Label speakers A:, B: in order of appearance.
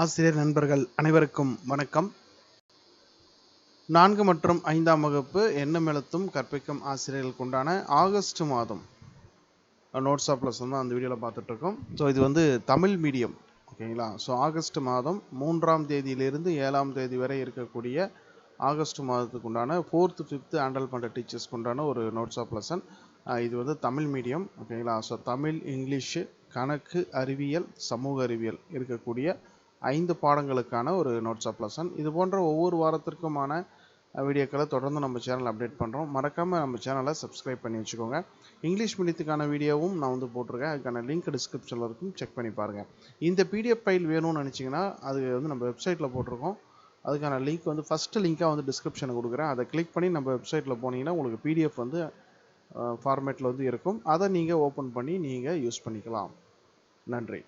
A: ஆசிரியர் நண்பர்கள் அனைவருக்கும் வணக்கம். 4 மற்றும் 5ஆம் வகுப்பு எண்ணும் எழுத்தும் கற்பிக்கும் ஆசிரியர்களுக்கு உண்டான ஆகஸ்ட் மாதம் நோட்ஸ் ஆஃப் லெசன் தான் அந்த வீடியோவில் பார்த்துட்டு இருக்கோம். ஸோ இது வந்து தமிழ் மீடியம், ஓகேங்களா. ஸோ ஆகஸ்ட் மாதம் 3ஆம் தேதியிலிருந்து 7ஆம் தேதி வரை இருக்கக்கூடிய ஆகஸ்ட் மாதத்துக்கு உண்டான 4th 5th ஹேண்டில் பண்ணுற டீச்சர்ஸ்க்கு உண்டான ஒரு நோட்ஸ் ஆஃப் லெசன். இது வந்து தமிழ் மீடியம், ஓகேங்களா. ஸோ தமிழ், இங்கிலீஷு, கணக்கு, அறிவியல், சமூக அறிவியல் இருக்கக்கூடிய 5 பாடங்களுக்கான ஒரு நோட்ஸ் ஆஃப் லெசன். இது போன்ற ஒவ்வொரு வாரத்திற்குமான வீடியோக்களை தொடர்ந்து நம்ம சேனல் அப்டேட் பண்ணுறோம். மறக்காமல் நம்ம சேனலை சப்ஸ்கிரைப் பண்ணி வச்சுக்கோங்க. இங்கிலீஷ் மீடியத்துக்கான வீடியோவும் நான் வந்து போட்டிருக்கேன். அதுக்கான லிங்க் டிஸ்கிரிப்ஷனில் இருக்கும், செக் பண்ணி பாருங்கள். இந்த பிடிஎஃப் ஃபைல் வேணும்னு நினச்சிங்கன்னா அது வந்து நம்ம வெப்சைட்டில் போட்டிருக்கோம். அதுக்கான லிங்க் வந்து ஃபஸ்ட்டு லிங்காக வந்து டிஸ்கிரிப்ஷனில் கொடுக்குறேன். அதை கிளிக் பண்ணி நம்ம வெப்சைட்டில் போனீங்கன்னா உங்களுக்கு பிடிஎஃப் வந்து ஃபார்மேட்டில் வந்து இருக்கும். அதை நீங்கள் ஓப்பன் பண்ணி நீங்கள் யூஸ் பண்ணிக்கலாம். நன்றி.